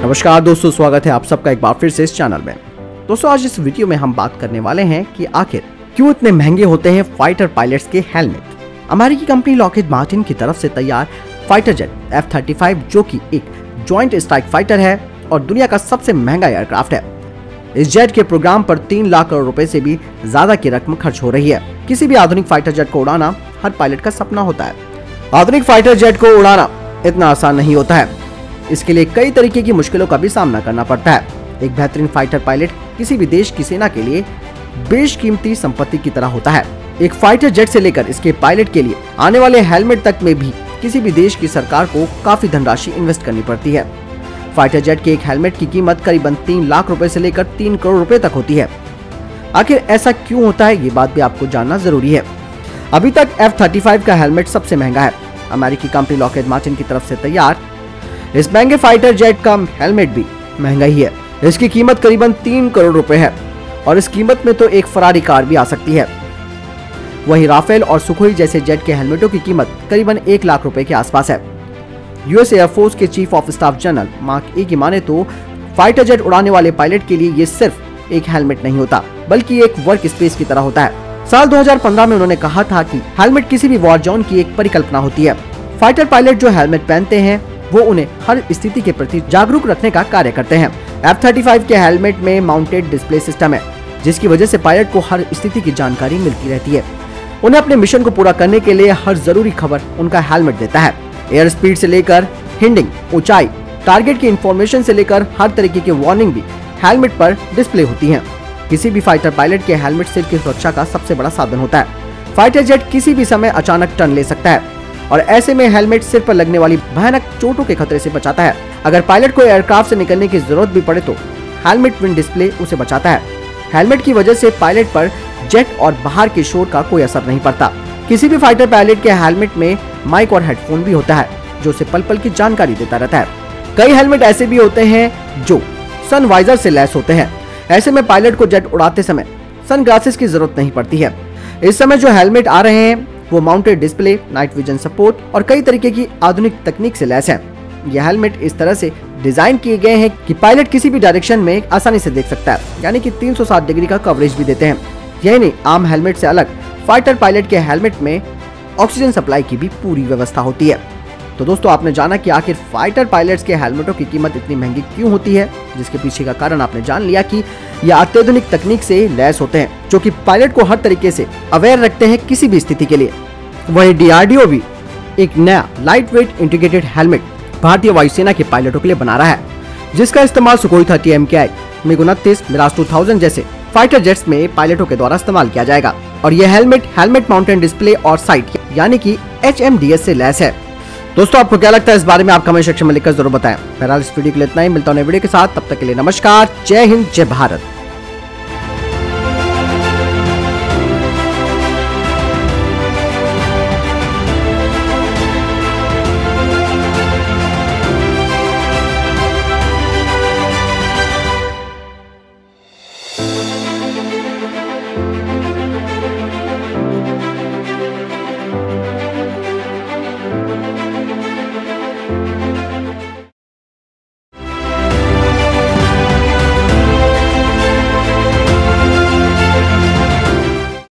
नमस्कार दोस्तों, स्वागत है आप सबका एक बार फिर से इस चैनल में। दोस्तों आज इस वीडियो में हम बात करने वाले हैं कि आखिर क्यों इतने महंगे होते हैं फाइटर पायलट्स के हेलमेट। अमेरिकी कंपनी लॉकहीड मार्टिन की तरफ से तैयार फाइटर जेट F-35 जो कि एक जॉइंट स्ट्राइक फाइटर है और दुनिया का सबसे महंगा एयरक्राफ्ट है। इस जेट के प्रोग्राम पर 3 लाख करोड़ रुपए से भी ज्यादा की रकम खर्च हो रही है। किसी भी आधुनिक फाइटर जेट को उड़ाना हर पायलट का सपना होता है। आधुनिक फाइटर जेट को उड़ाना इतना आसान नहीं होता है। इसके लिए कई तरीके की मुश्किलों का भी सामना करना पड़ता है। एक बेहतरीन फाइटर पायलट किसी भी देश की सेना के लिए बेशकीमती संपत्ति की तरह होता है। एक फाइटर जेट से लेकर इसके पायलट के लिए आने वाले हेलमेट तक में भी किसी भी देश की सरकार को काफी धनराशि इन्वेस्ट करनी पड़ती है। फाइटर जेट के एक हेलमेट की कीमत करीबन 3 लाख रुपए से लेकर 3 करोड़ रुपए तक होती है। आखिर ऐसा क्यों होता है, ये बात भी आपको जानना जरूरी है। अभी तक F-35 का हेलमेट सबसे महंगा है। अमेरिकी कंपनी लॉकहीड मार्टिन की तरफ से तैयार इस महंगे फाइटर जेट का हेलमेट भी महंगा ही है। इसकी कीमत करीबन 3 करोड़ रुपए है और इस कीमत में तो एक फरारी कार भी आ सकती है। वहीं राफेल और सुखोई जैसे जेट के हेलमेटों की कीमत करीबन 1 लाख रुपए के आसपास है। यूएस एयरफोर्स के chief of staff general Mark A की माने तो फाइटर जेट उड़ाने वाले पायलट के लिए ये सिर्फ एक हेलमेट नहीं होता, बल्कि एक वर्क स्पेस की तरह होता है। साल 2015 में उन्होंने कहा था कि हेलमेट किसी भी वॉर जोन की एक परिकल्पना होती है। फाइटर पायलट जो हेलमेट पहनते हैं वो उन्हें हर स्थिति के प्रति जागरूक रखने का कार्य करते हैं। F-35 के हेलमेट में माउंटेड डिस्प्ले सिस्टम है, जिसकी वजह से पायलट को हर स्थिति की जानकारी मिलती रहती है। उन्हें अपने मिशन को पूरा करने के लिए हर जरूरी खबर उनका हेलमेट देता है। एयर स्पीड से लेकर हिंडिंग, ऊंचाई, टारगेट की इंफॉर्मेशन से लेकर हर तरीके की वार्निंग भी हेलमेट पर डिस्प्ले होती है। किसी भी फाइटर पायलट के हेलमेट सिर की सुरक्षा का सबसे बड़ा साधन होता है। फाइटर जेट किसी भी समय अचानक टर्न ले सकता है और ऐसे में हेलमेट सिर पर लगने वाली भयानक चोटों के खतरे से बचाता है। अगर पायलट को एयरक्राफ्ट से निकलने की जरूरत भी पड़े तो हेलमेट विंड डिस्प्ले उसे बचाता है। हेलमेट की वजह से पायलट पर जेट और बाहर के शोर का कोई असर नहीं पड़ता। किसी भी फाइटर पायलट के हेलमेट में माइक और हेडफोन भी होता है, जो उसे पल पल की जानकारी देता रहता है। कई हेलमेट ऐसे भी होते हैं जो सन वाइजर से लैस होते हैं। ऐसे में पायलट को जेट उड़ाते समय सन ग्लासेस की जरूरत नहीं पड़ती है। इस समय जो हेलमेट आ रहे हैं वो mounted display, night vision support और कई तरीके की आधुनिक तकनीक से लैस है। यह हेलमेट इस तरह से डिजाइन किए गए हैं कि पायलट किसी भी डायरेक्शन में आसानी से देख सकता है, यानी कि 360 डिग्री का कवरेज भी देते हैं। यही नहीं, आम हेलमेट से अलग फाइटर पायलट के हेलमेट में ऑक्सीजन सप्लाई की भी पूरी व्यवस्था होती है। तो दोस्तों आपने जाना कि आखिर फाइटर पायलट्स के हेलमेटों की कीमत इतनी महंगी क्यों होती है, जिसके पीछे का कारण आपने जान लिया कि यह अत्याधुनिक तकनीक से लैस होते हैं, जो कि पायलट को हर तरीके से अवेयर रखते हैं किसी भी स्थिति के लिए। वहीं DRDO भी एक नया लाइट वेट इंटीग्रेटेड हेलमेट भारतीय वायुसेना के पायलटों के लिए बना रहा है, जिसका इस्तेमाल सुखोई 30 MKI, MiG-29, मिराज 2000 जैसे फाइटर जेट्स में पायलटों के द्वारा इस्तेमाल किया जाएगा। और यह हेलमेट माउंटेन डिस्प्ले और साइट यानी कि HMDS से लैस है। दोस्तों आपको क्या लगता है इस बारे में, आप कमेंट सेक्शन में लिखकर जरूर बताएं। बहरहाल इस वीडियो के लिए इतना ही, मिलता हूं नए वीडियो के साथ, तब तक के लिए नमस्कार, जय हिंद, जय भारत।